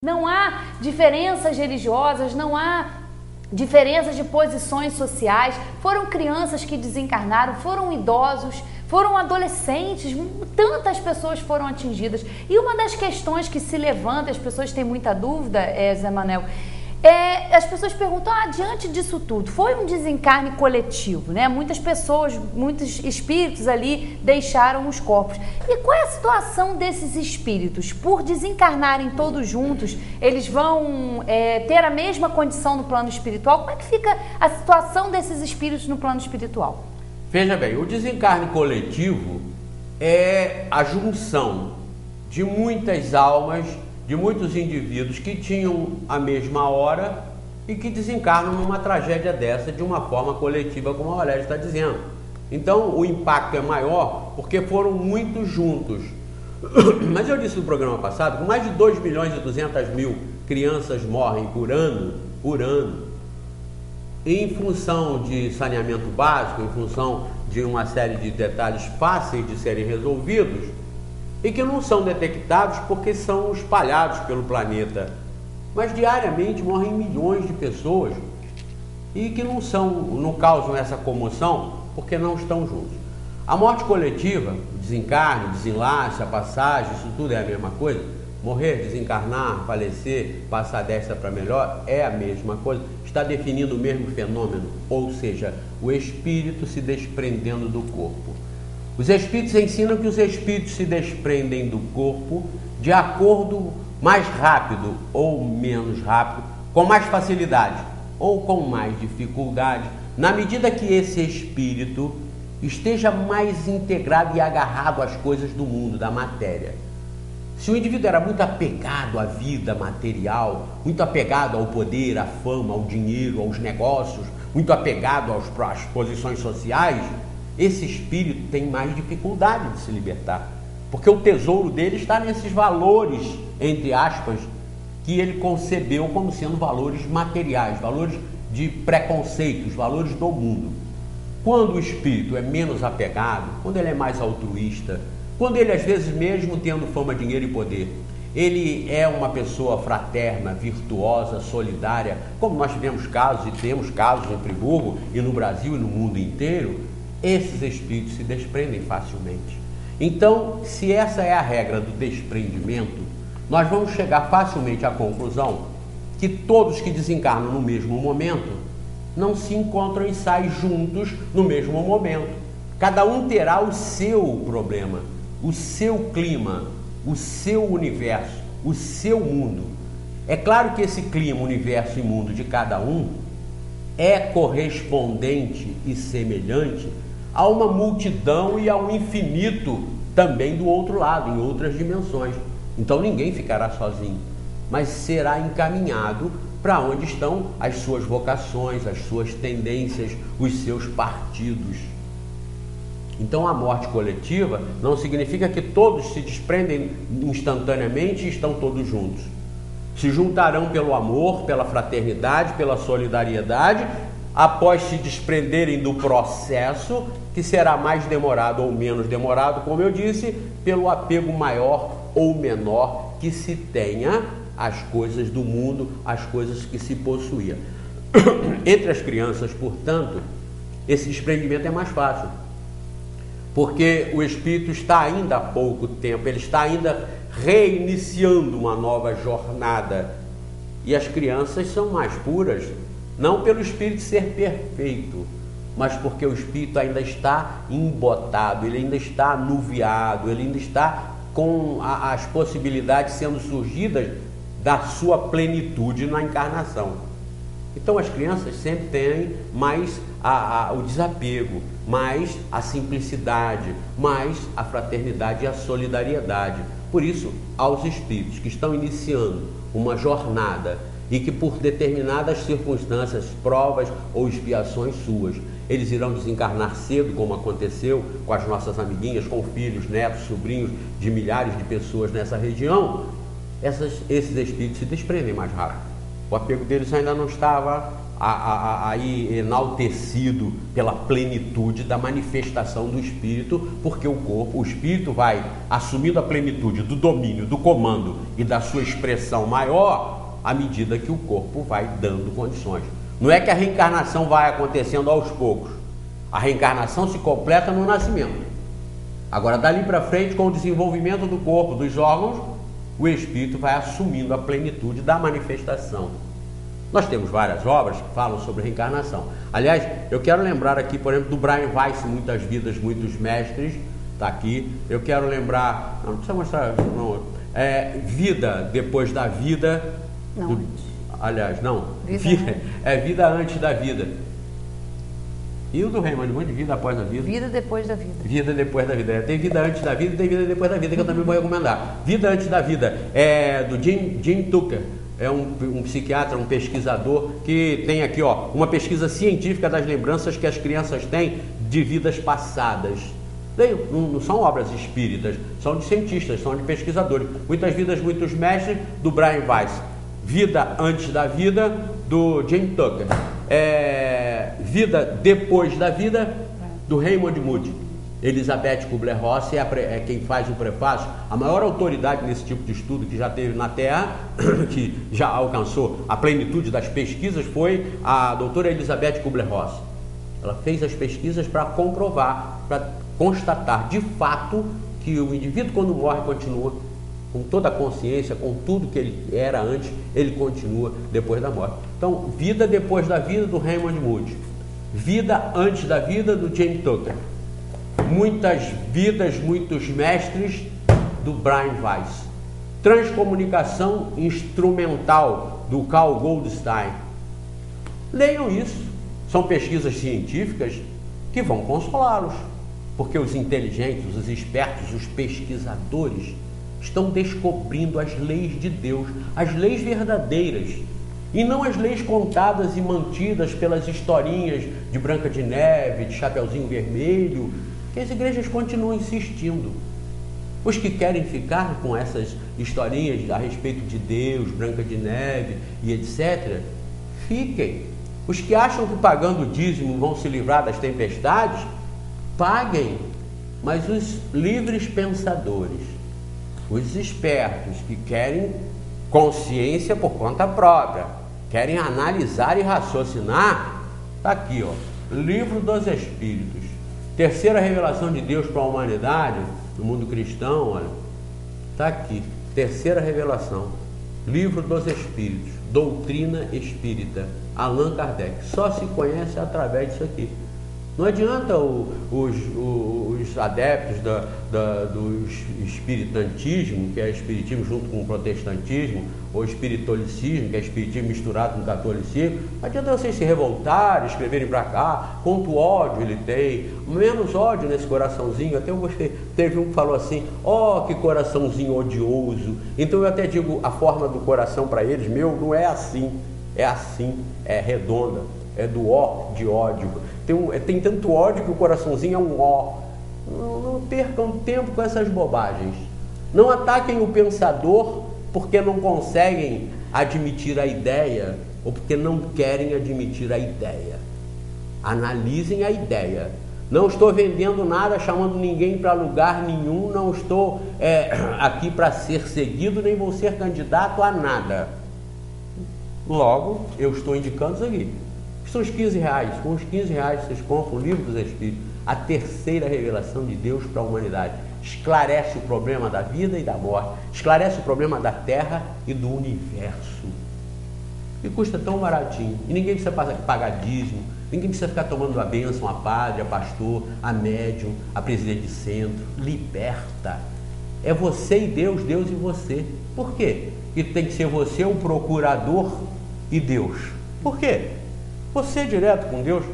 Não há diferenças religiosas, não há diferenças de posições sociais. Foram crianças que desencarnaram, foram idosos, foram adolescentes, tantas pessoas foram atingidas. E uma das questões que se levanta, as pessoas têm muita dúvida, Zé Manel, as pessoas perguntam, diante disso tudo, foi um desencarne coletivo, né? Muitas pessoas, muitos espíritos ali deixaram os corpos. E qual é a situação desses espíritos? Por desencarnarem todos juntos, eles vão ter a mesma condição no plano espiritual? Como é que fica a situação desses espíritos no plano espiritual? Veja bem, o desencarne coletivo é a junção de muitas almas, de muitos indivíduos que tinham a mesma hora e que desencarnam numa tragédia dessa de uma forma coletiva, como a Aurélia está dizendo. Então o impacto é maior porque foram muitos juntos. Mas eu disse no programa passado que mais de 2.200.000 crianças morrem por ano, em função de saneamento básico, em função de uma série de detalhes fáceis de serem resolvidos, e que não são detectados porque são espalhados pelo planeta. Mas diariamente morrem milhões de pessoas e que não causam essa comoção porque não estão juntos. A morte coletiva, o desencarne, o desenlace, a passagem, isso tudo é a mesma coisa. Morrer, desencarnar, falecer, passar desta para melhor é a mesma coisa. Está definindo o mesmo fenômeno, ou seja, o espírito se desprendendo do corpo. Os espíritos ensinam que os espíritos se desprendem do corpo de acordo mais rápido ou menos rápido, com mais facilidade ou com mais dificuldade, na medida que esse espírito esteja mais integrado e agarrado às coisas do mundo, da matéria. Se o indivíduo era muito apegado à vida material, muito apegado ao poder, à fama, ao dinheiro, aos negócios, muito apegado às posições sociais, esse espírito tem mais dificuldade de se libertar, porque o tesouro dele está nesses valores, entre aspas, que ele concebeu como sendo valores materiais, valores de preconceitos, valores do mundo. Quando o espírito é menos apegado, quando ele é mais altruísta, quando ele às vezes mesmo tendo fama, dinheiro e poder, ele é uma pessoa fraterna, virtuosa, solidária, como nós tivemos casos e temos casos em Friburgo e no Brasil e no mundo inteiro, esses espíritos se desprendem facilmente. Então, se essa é a regra do desprendimento, nós vamos chegar facilmente à conclusão que todos que desencarnam no mesmo momento não se encontram e saem juntos no mesmo momento. Cada um terá o seu problema, o seu clima, o seu universo, o seu mundo. É claro que esse clima, universo e mundo de cada um é correspondente e semelhante a uma multidão e ao infinito também do outro lado, em outras dimensões. Então ninguém ficará sozinho, mas será encaminhado para onde estão as suas vocações, as suas tendências, os seus partidos. Então a morte coletiva não significa que todos se desprendem instantaneamente e estão todos juntos. Se juntarão pelo amor, pela fraternidade, pela solidariedade, após se desprenderem do processo, que será mais demorado ou menos demorado, como eu disse, pelo apego maior ou menor que se tenha às coisas do mundo, às coisas que se possuía. Entre as crianças, portanto, esse desprendimento é mais fácil, porque o espírito está ainda há pouco tempo, ele está ainda reiniciando uma nova jornada, e as crianças são mais puras, não pelo espírito ser perfeito, mas porque o espírito ainda está embotado, ele ainda está anuviado, ele ainda está com as possibilidades sendo surgidas da sua plenitude na encarnação. Então as crianças sempre têm mais o desapego, mais a simplicidade, mais a fraternidade e a solidariedade. Por isso, aos espíritos que estão iniciando uma jornada e que por determinadas circunstâncias, provas ou expiações suas, eles irão desencarnar cedo, como aconteceu com as nossas amiguinhas, com filhos, netos, sobrinhos de milhares de pessoas nessa região, esses espíritos se desprendem mais rápido. O apego deles ainda não estava aí enaltecido pela plenitude da manifestação do Espírito, porque o Espírito vai assumindo a plenitude do domínio, do comando e da sua expressão maior à medida que o corpo vai dando condições. Não é que a reencarnação vai acontecendo aos poucos. A reencarnação se completa no nascimento. Agora, dali para frente, com o desenvolvimento do corpo, dos órgãos, o Espírito vai assumindo a plenitude da manifestação. Nós temos várias obras que falam sobre reencarnação. Aliás, eu quero lembrar aqui, por exemplo, do Brian Weiss, Muitas Vidas, Muitos Mestres, está aqui. Eu quero lembrar, não precisa mostrar, não, Vida Depois da Vida. Não. Aliás, não, Vida Vida Antes da Vida. E o do Raymond Moody, Vida Após a Vida. Vida Depois da Vida. Vida Depois da Vida. Tem Vida Antes da Vida e tem Vida Depois da Vida, que eu também vou recomendar. Vida Antes da Vida é do Jim Tucker. É um psiquiatra, um pesquisador que tem aqui, ó, uma pesquisa científica das lembranças que as crianças têm de vidas passadas. Não são obras espíritas, são de cientistas, são de pesquisadores. Muitas Vidas, Muitos Mestres, do Brian Weiss. Vida Antes da Vida, do Jim Tucker. Vida Depois da Vida, do Raymond Moody. Elizabeth Kubler-Ross é quem faz o prefácio, a maior autoridade nesse tipo de estudo que já teve na Terra, que já alcançou a plenitude das pesquisas, foi a doutora Elizabeth Kubler-Ross. Ela fez as pesquisas para comprovar, para constatar de fato que o indivíduo, quando morre, continua com toda a consciência, com tudo que ele era antes, ele continua depois da morte. Então, Vida Depois da Vida, do Raymond Moody. Vida Antes da Vida, do Jim Tucker. Muitas Vidas, Muitos Mestres, do Brian Weiss. Transcomunicação Instrumental, do Carl Goldstein. Leiam isso. São pesquisas científicas que vão consolá-los, porque os inteligentes, os espertos, os pesquisadores estão descobrindo as leis de Deus, as leis verdadeiras, e não as leis contadas e mantidas pelas historinhas de Branca de Neve, de Chapeuzinho Vermelho, que as igrejas continuam insistindo. Os que querem ficar com essas historinhas a respeito de Deus, Branca de Neve e etc., fiquem. Os que acham que pagando o dízimo vão se livrar das tempestades, paguem. Mas os livres pensadores, os espertos que querem consciência por conta própria, querem analisar e raciocinar, está aqui, ó, Livro dos Espíritos. Terceira revelação de Deus para a humanidade, no mundo cristão, olha, está aqui, terceira revelação, Livro dos Espíritos, Doutrina Espírita, Allan Kardec. Só se conhece através disso aqui. Não adianta os adeptos do espiritantismo, que é espiritismo junto com o protestantismo, ou espiritualicismo, que é espiritismo misturado com o catolicismo, não adianta vocês se revoltarem, escreverem para cá, quanto ódio ele tem, menos ódio nesse coraçãozinho. Até eu gostei, teve um que falou assim, ó, que coraçãozinho odioso. Então eu até digo, a forma do coração para eles, meu, não é assim, é redonda, é do ó de ódio. Tem tanto ódio que o coraçãozinho é um ó. Não percam tempo com essas bobagens. Não ataquem o pensador porque não conseguem admitir a ideia ou porque não querem admitir a ideia. Analisem a ideia. Não estou vendendo nada, chamando ninguém para lugar nenhum, não estou aqui para ser seguido, nem vou ser candidato a nada. Logo, eu estou indicando isso aqui. São os 15 reais. Com os 15 reais vocês compram o Livro dos Espíritos, a terceira revelação de Deus para a humanidade. Esclarece o problema da vida e da morte, esclarece o problema da Terra e do universo. E custa tão baratinho. E ninguém precisa pagar dízimo, ninguém precisa ficar tomando a bênção a padre, a pastor, a médium, a presidente de centro. Liberta. É você e Deus, Deus e você. Por quê? E tem que ser você o procurador e Deus. Por quê? Você direto com Deus.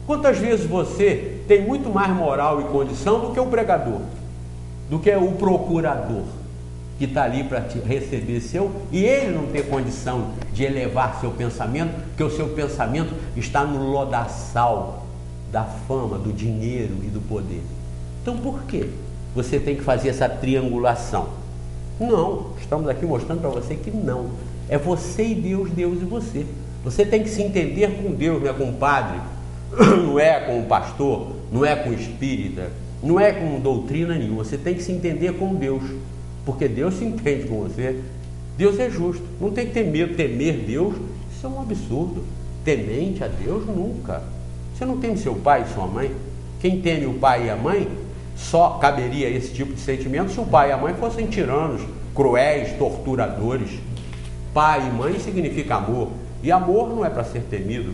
Quantas vezes você tem muito mais moral e condição do que o pregador, do que o procurador, que está ali para te receber seu, e ele não ter condição de elevar seu pensamento, porque o seu pensamento está no lodaçal da fama, do dinheiro e do poder. Então por que você tem que fazer essa triangulação? Não, estamos aqui mostrando para você que não. É você e Deus, Deus e você. Você tem que se entender com Deus, não é com o padre, não é com o pastor, não é com o espírita, não é com doutrina nenhuma. Você tem que se entender com Deus, porque Deus se entende com você. Deus é justo, não tem que ter medo. Temer Deus, isso é um absurdo. Temente a Deus, nunca. Você não teme seu pai e sua mãe? Quem teme o pai e a mãe, só caberia esse tipo de sentimento se o pai e a mãe fossem tiranos, cruéis, torturadores. Pai e mãe significa amor, e amor não é para ser temido.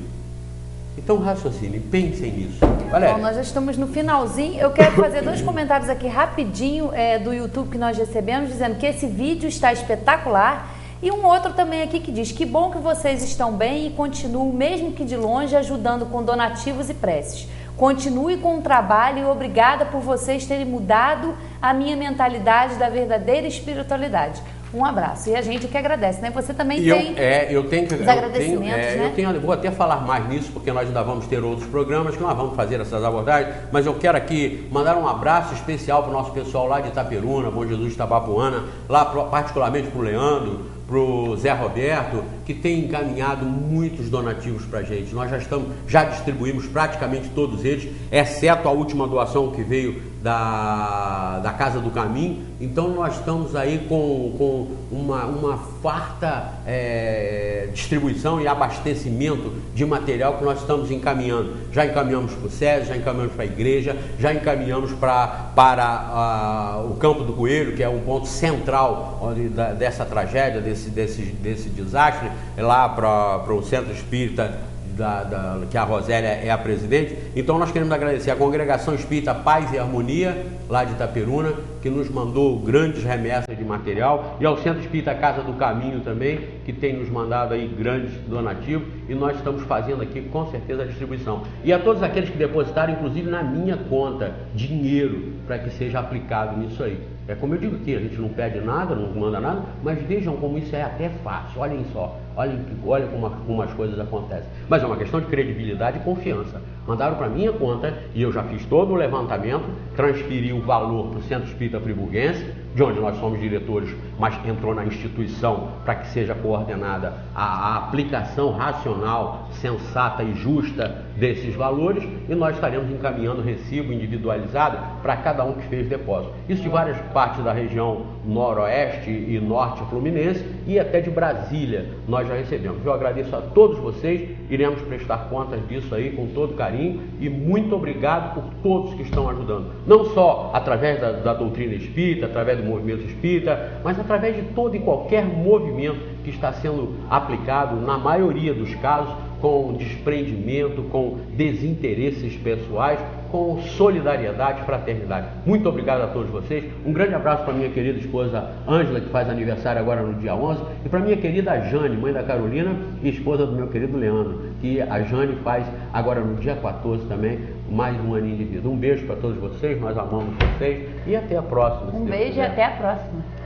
Então raciocine, pensem nisso. Valéria. Bom, nós já estamos no finalzinho. Eu quero fazer 2 comentários aqui rapidinho do YouTube que nós recebemos, dizendo que esse vídeo está espetacular. E um outro também aqui que diz: que bom que vocês estão bem e continuam, mesmo que de longe, ajudando com donativos e preces. Continue com o trabalho e obrigada por vocês terem mudado a minha mentalidade da verdadeira espiritualidade. Um abraço. E a gente que agradece, né? Você também tem os agradecimentos, né? Eu vou até falar mais nisso, porque nós ainda vamos ter outros programas que nós vamos fazer essas abordagens, mas eu quero aqui mandar um abraço especial para o nosso pessoal lá de Itaperuna, Bom Jesus, Itabapuana, lá particularmente para o Leandro, para o Zé Roberto, que tem encaminhado muitos donativos para a gente. Nós já distribuímos praticamente todos eles, exceto a última doação que veio da Casa do Caminho. Então nós estamos aí com uma farta distribuição e abastecimento de material que nós estamos encaminhando. Já encaminhamos para o SESI, já encaminhamos para a igreja, já encaminhamos para o Campo do Coelho, que é um ponto central dessa tragédia, desse desastre, lá para o Centro Espírita que a Rosélia é a presidente. Então nós queremos agradecer à Congregação Espírita Paz e Harmonia, lá de Itaperuna, que nos mandou grandes remessas de material, e ao Centro Espírita Casa do Caminho também, que tem nos mandado aí grandes donativos, e nós estamos fazendo aqui com certeza a distribuição. E a todos aqueles que depositaram, inclusive na minha conta, dinheiro, para que seja aplicado nisso aí. É como eu digo aqui, a gente não pede nada, não manda nada, mas vejam como isso é até fácil. Olhem só, olhem como as coisas acontecem. Mas é uma questão de credibilidade e confiança. Mandaram para minha conta e eu já fiz todo o levantamento, transferi o valor para o Centro Espírita Friburguense, de onde nós somos diretores, mas entrou na instituição para que seja coordenada a aplicação racional, sensata e justa desses valores, e nós estaremos encaminhando recibo individualizado para cada um que fez depósito. Isso de várias partes da região noroeste e norte fluminense e até de Brasília nós já recebemos. Eu agradeço a todos vocês, iremos prestar contas disso aí com todo carinho, e muito obrigado por todos que estão ajudando, não só através da doutrina espírita, através do movimento espírita, mas através de todo e qualquer movimento que está sendo aplicado, na maioria dos casos, com desprendimento, com desinteresses pessoais, com solidariedade e fraternidade. Muito obrigado a todos vocês. Um grande abraço para minha querida esposa Ângela, que faz aniversário agora no dia 11, e para minha querida Jane, mãe da Carolina e esposa do meu querido Leandro, que a Jane faz agora no dia 14 também, mais um aninho de vida. Um beijo para todos vocês, nós amamos vocês e até a próxima. Um beijo e até a próxima.